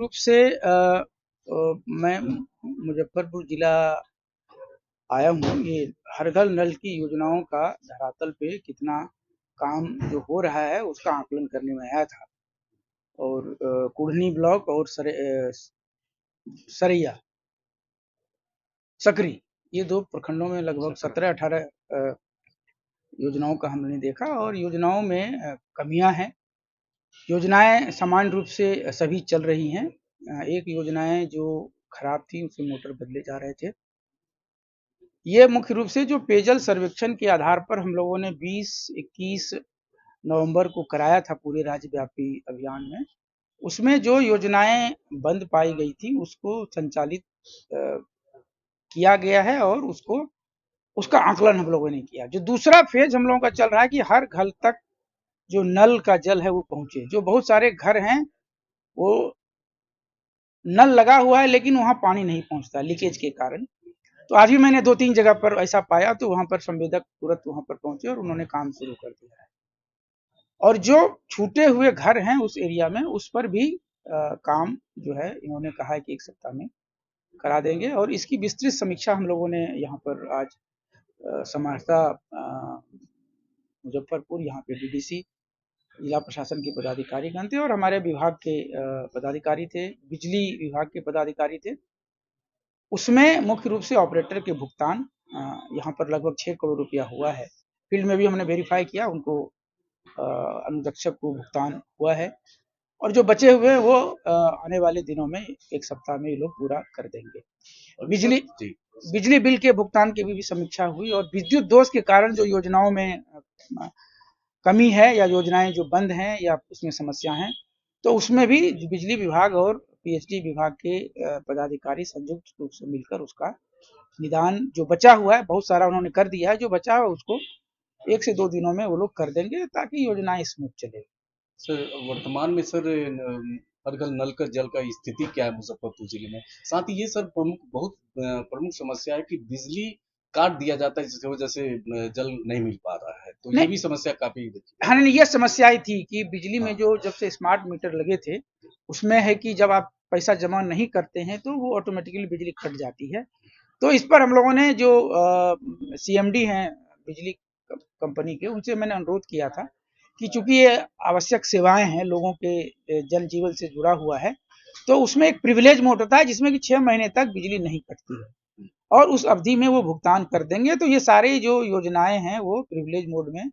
रूप से मैं मुजफ्फरपुर जिला आया हूँ। ये हर घर नल की योजनाओं का धरातल पे कितना काम जो हो रहा है उसका आकलन करने में आया था। और कुढ़नी ब्लॉक और सरैया सकरी, ये दो प्रखंडों में लगभग 17-18 योजनाओं का हमने देखा। और योजनाओं में कमियां हैं। योजनाएं सामान्य रूप से सभी चल रही हैं। एक योजनाएं जो खराब थी उससे मोटर बदले जा रहे थे। ये मुख्य रूप से जो पेयजल सर्वेक्षण के आधार पर हम लोगों ने 20-21 नवंबर को कराया था पूरे राज्यव्यापी अभियान में, उसमें जो योजनाएं बंद पाई गई थी उसको संचालित किया गया है और उसका आकलन हम लोगों ने किया। जो दूसरा फेज हम लोगों का चल रहा है कि हर घर तक जो नल का जल है वो पहुंचे। जो बहुत सारे घर हैं वो नल लगा हुआ है लेकिन वहां पानी नहीं पहुंचता लीकेज के कारण। तो आज भी मैंने 2-3 जगह पर ऐसा पाया, तो वहां पर संवेदक तुरंत वहां पर पहुंचे और उन्होंने काम शुरू कर दिया है। और जो छूटे हुए घर हैं उस एरिया में, उस पर भी काम जो है इन्होंने कहा है कि 1 सप्ताह में करा देंगे। और इसकी विस्तृत समीक्षा हम लोगों ने यहाँ पर आज समाहर्ता मुजफ्फरपुर, यहाँ पे डीडीसी, जिला प्रशासन के पदाधिकारी गण थे और हमारे विभाग के पदाधिकारी थे, बिजली विभाग के पदाधिकारी थे। उसमें मुख्य रूप से ऑपरेटर के भुगतान यहाँ पर लगभग 6 करोड़ रुपया हुआ है। फील्ड में भी हमने वेरीफाई किया, उनको अनुरक्षक को भुगतान हुआ है। और जो बचे हुए वो आने वाले दिनों में 1 सप्ताह में ये लोग पूरा कर देंगे। बिजली बिल के भुगतान की भी समीक्षा हुई और विद्युत दोष के कारण जो योजनाओं में कमी है या योजनाएं जो बंद हैं या उसमें समस्या है, तो उसमें भी बिजली विभाग और पीएचडी विभाग के पदाधिकारी संयुक्त रूप से मिलकर उसका निदान जो बचा हुआ है, बहुत सारा उन्होंने कर दिया है, जो बचा हुआ उसको 1 से 2 दिनों में वो लोग कर देंगे ताकि योजनाएं स्मूथ चले। सर, वर्तमान में सर हर घर नल का जल का स्थिति क्या है मुजफ्फरपुर जिले में? साथ ही ये सर बहुत प्रमुख समस्या है कि बिजली काट दिया जाता है, जिसकी वजह से जल नहीं मिल पा रहा है, तो ये भी समस्या काफी। हाँ, नहीं, ये समस्या ही थी कि बिजली में जो जब से स्मार्ट मीटर लगे थे उसमें है कि जब आप पैसा जमा नहीं करते हैं तो वो ऑटोमेटिकली बिजली कट जाती है। तो इस पर हम लोगों ने जो सीएमडी हैं बिजली कंपनी के, उनसे मैंने अनुरोध किया था कि चूंकि ये आवश्यक सेवाएं हैं, लोगों के जन जीवन से जुड़ा हुआ है, तो उसमें एक प्रिविलेज मोड होता है जिसमें कि 6 महीने तक बिजली नहीं कटती है और उस अवधि में वो भुगतान कर देंगे। तो ये सारी जो योजनाएं हैं वो प्रिविलेज मोड में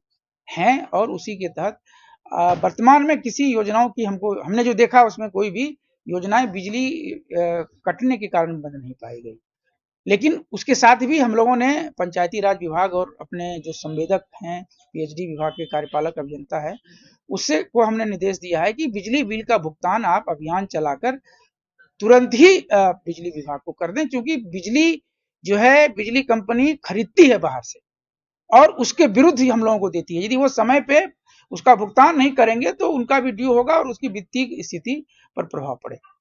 हैं और उसी के तहत वर्तमान में किसी योजनाओं की हमने जो देखा उसमें कोई भी योजनाएं बिजली कटने के कारण बंद नहीं पाई गई। लेकिन उसके साथ भी हम लोगों ने पंचायती राज विभाग और अपने जो संवेदक हैं पीएचडी विभाग के कार्यपालक अभियंता है, उससे को हमने निर्देश दिया है कि बिजली बिल का भुगतान आप अभियान चलाकर तुरंत ही बिजली विभाग को कर दें, क्योंकि बिजली जो है बिजली कंपनी खरीदती है बाहर से और उसके विरुद्ध ही हम लोगों को देती है। यदि वो समय पे उसका भुगतान नहीं करेंगे तो उनका भी ड्यू होगा और उसकी वित्तीय स्थिति पर प्रभाव पड़ेगा।